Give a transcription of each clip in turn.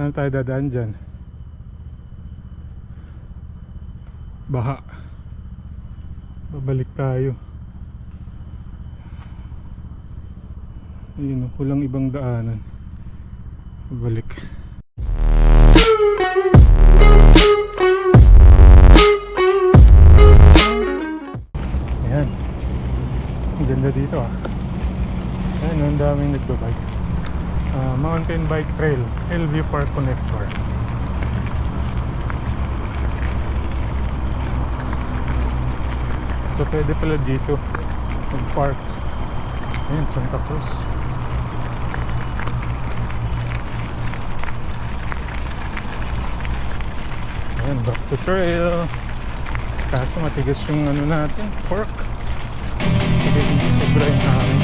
Saan tayo dadaan dyan? Baha. Babalik tayo. Ayun, walang ibang daanan. Babalik. Ayan. Ang ganda dito ah. Ayan, ang daming nagbabike. Mountain Bike Trail, Hillview Park Connector. So pwede pala dito mag-park. Ayan, Santa Cruz. Ayan, back to trail. Kaso matigas yung ano natin, fork. Hindi sobra yung hangin.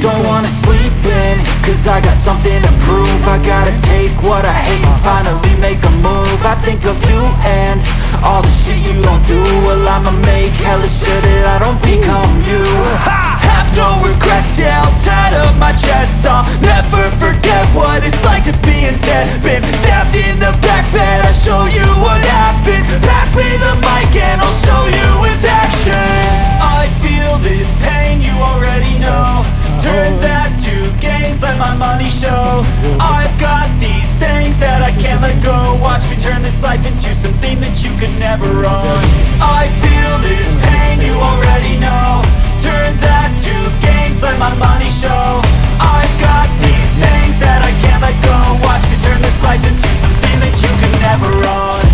Don't wanna sleep in, cause I got something to prove. I gotta take what I hate and finally make a move. I think of you and all the shit you don't do. Well, I'ma make hella sure that I don't become you. I have no regrets, yeah, I'll tie up my chest. I'll never forget what it's like to be in debt. Been stabbed in the back bed, I'll show you what happens. Pass me the mic and I'll show you with action. I feel this pain, you already know. Turn that to gains, let my money show. I've got these things that I can't let go. Watch me turn this life into something that you could never own. I feel this pain, you already know. Turn that to gains, let my money show. I've got these things that I can't let go. Watch me turn this life into something that you could never own.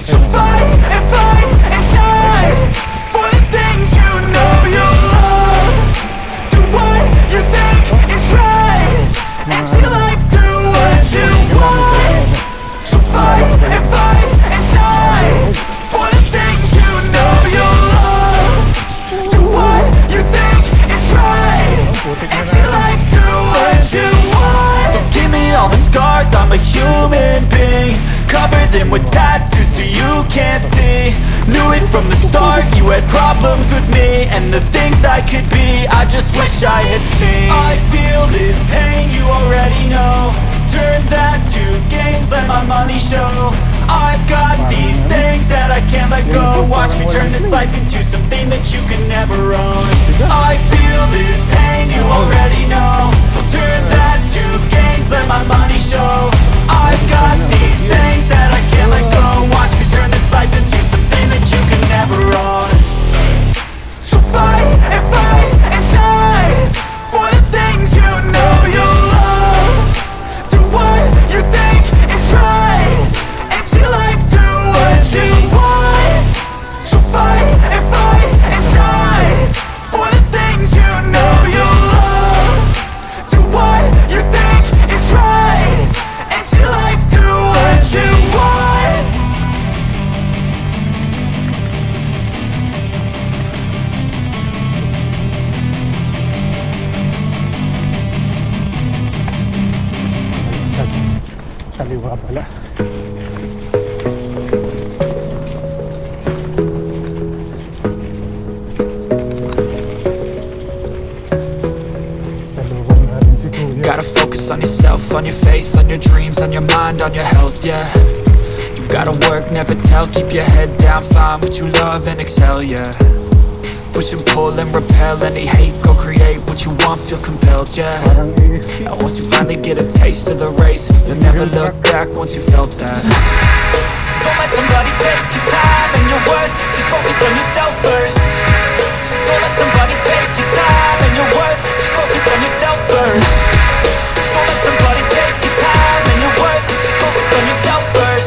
So fight and die for the things you know you love. Do what you think is right, and see life do what you want. So fight and die for the things you know you love. Do what you think is right, and see life do what you want. So give me all the scars, I'm a human being. Cover them with tattoos so you can't see. Knew it from the start, you had problems with me and the things I could be, I just wish I had seen. I feel this pain, you already know. Turn that to gains, let my money show. I've got these things that I can't let go. Watch me turn this life into something that you can never own. I feel this pain, you already know. Turn that to gains, let my money show. I've got these things that I can't let go. Watch me turn this life into something that you can never own. So fight and die for the things you know you love. Do what you think is right, and see life do what you want. So fight and die for the things you know you love. Do what you think is right, and see life do what you want. Kaliwa pala. Gotta focus on yourself, on your faith, on your dreams, on your mind, on your health, yeah. You gotta work, never tell, keep your head down, find what you love and excel, yeah. Push and pull and repel any hate, go create what you want, feel compelled, yeah. And once you finally get a taste of the race, you'll never look back once you felt that. Don't let somebody take your time and your worth, just focus on yourself first. Don't let somebody take your time and your worth, just focus on yourself first. Don't let somebody take your time and your worth, just focus on yourself first.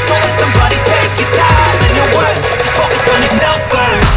Don't let somebody take your time and your worth, just focus on yourself first.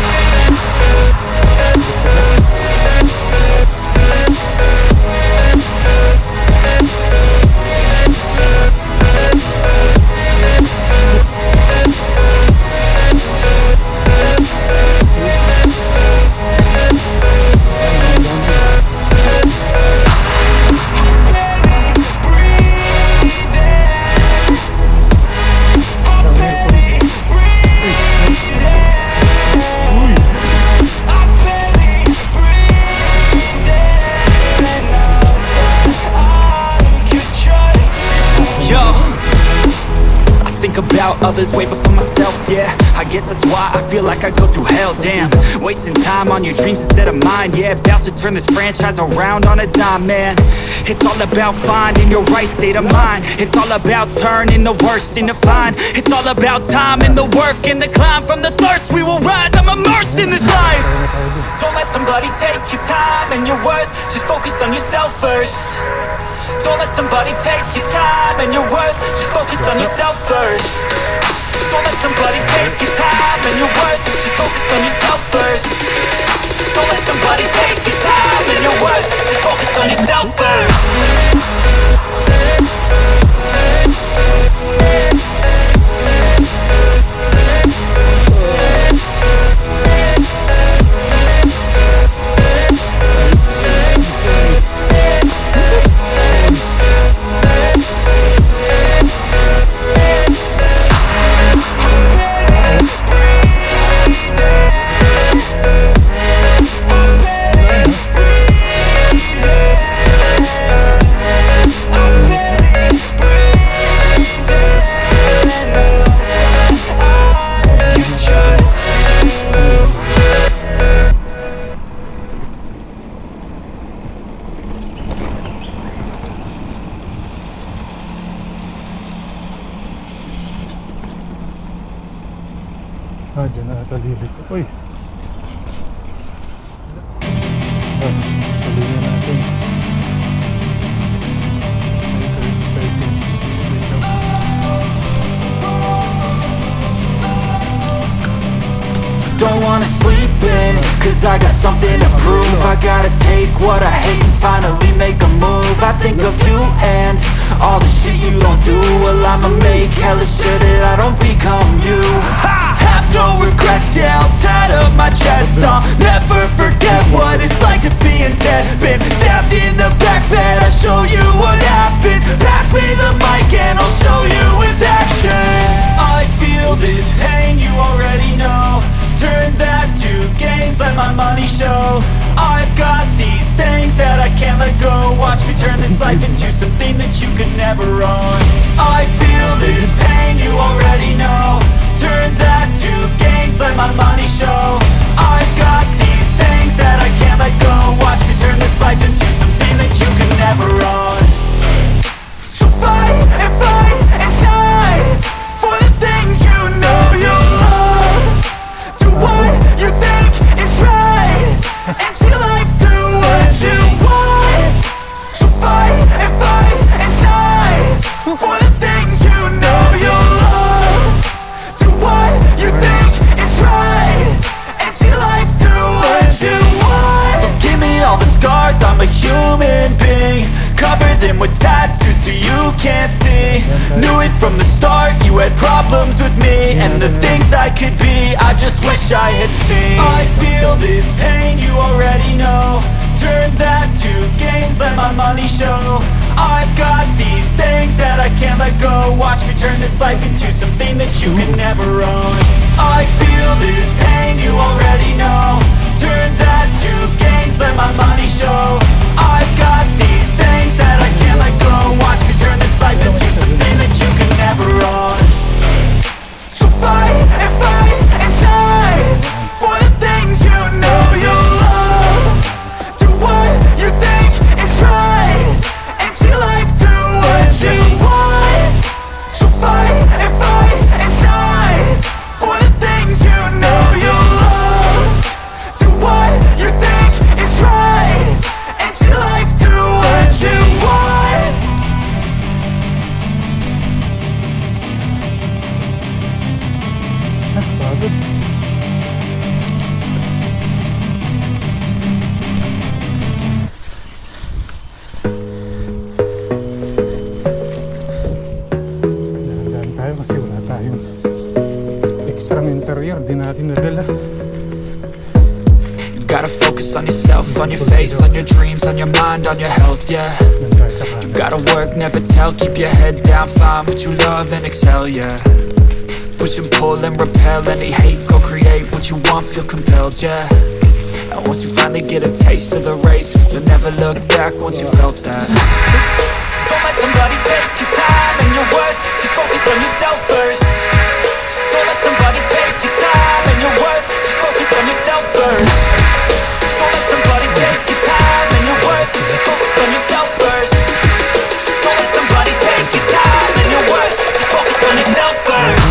others way before myself, yeah. I guess that's why I feel like I go through hell, damn. Wasting time on your dreams instead of mine, yeah. About to turn this franchise around on a dime, man. It's all about finding your right state of mind. It's all about turning the worst into fine. It's all about time and the work and the climb. From the thirst we will rise, I'm immersed in this life. Don't let somebody take your time and your worth. Just focus on yourself first. Don't let somebody take your time and your worth. Just focus on yourself first. Don't let somebody take your time and your worth. Just focus on yourself first. Don't let somebody take your time and your worth. Just focus on yourself first. Diyan na talili ko. Uy! Talili natin. Don't wanna sleep in, cause I got something to prove. I gotta take what I hate and finally make a move. I think of you and all the shit you don't do. Well, I'ma make hella sure that I don't become you. I have no regrets, yeah, I'll tie up my chest. I'll never forget what it's like to be in debt. Been stabbed in the back bed, I'll show you what happens. Pass me the mic and I'll show you with action. I feel this pain, you already know. Turn that to gains, let my money show. I've got these things that I can't let go. Watch me turn this life into something that you could never own. I feel this pain, you already know. Turn that to gains, let my money show. I've got these things that I can't let go. Watch me turn this life into something that you could never own. So fight and die for the things you know you love. Do what you think is right and see life do what you want. So fight and die for the things you know you love. Do what you think is right and see life do what you want. So give me all the scars, I'm a human being. Cover them with tattoos so you can't see. Knew it from the start, you had problems with me and the things I could be, I just wish I had seen. I feel this pain, you already know. Turn that to gains, let my money show. I've got these things that I can't let go. Watch me turn this life into something that you could never own. I feel this pain, you already know. Turn that to gains, let my money show. I've got these things that I can't let go. Watch me turn this life into something that you could never own. So fight and die for the things you know you love. Do what you think is right and see life do what you want. So fight and die for the things you know you love. Do what you think is right and see life do what you want. Pagod. Dahan-dahan tayo kasi wala tayong extrang interior, di natin nadala. Gotta focus on yourself, on your faith, on your dreams, on your mind, on your health, yeah. Gotta work, never tell, keep your head down, find what you love and excel, yeah. Push and pull and repel any hate, go create what you want, feel compelled, yeah. And once you finally get a taste of the race, you'll never look back once you felt that. Don't let somebody take your time and your worth, just focus focus on yourself first. Don't let somebody take your time and your worth. Just focus on yourself first. Don't let somebody take your time and your worth. Just focus on yourself first. Don't let somebody take your time and your worth. Just focus on yourself first.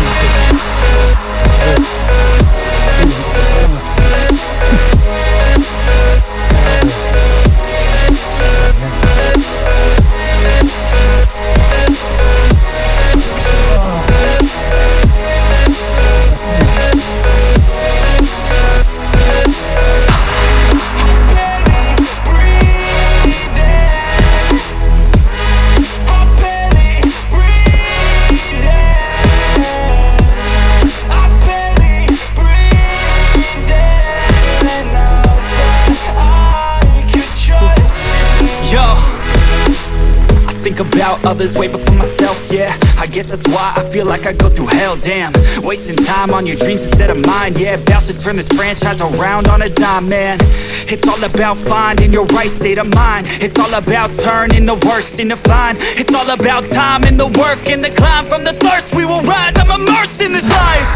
Think about others way before myself, yeah. I guess that's why I feel like I go through hell, damn. Wasting time on your dreams instead of mine, yeah. About to turn this franchise around on a dime, man. It's all about finding your right state of mind. It's all about turning the worst into fine. It's all about time and the work and the climb. From the thirst we will rise, I'm immersed in this life.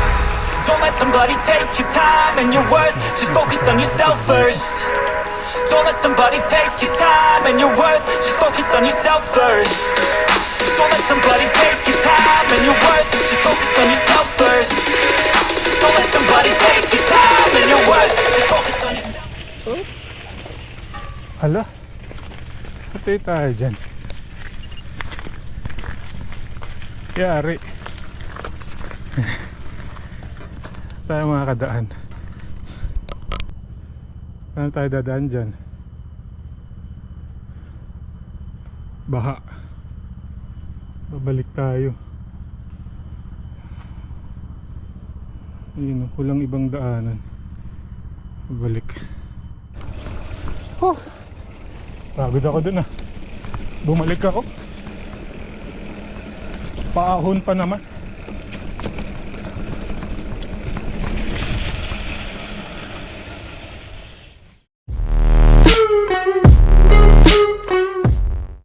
Don't let somebody take your time and your worth. Just focus on yourself first. Don't let somebody take your time and your worth. Just focus on yourself first. Don't let somebody take your time and your worth. Just focus on yourself first. Don't let somebody take your time and your worth. Just focus on yourself. Hala, patay tayo dyan. Yari. Tayo mga kadaan. Saan tayo dadaan dyan? Baha. Babalik tayo. Ayun, walang ibang daanan. Babalik. Oh, pagod ako dun ah. Bumalik ako. Paahon pa naman.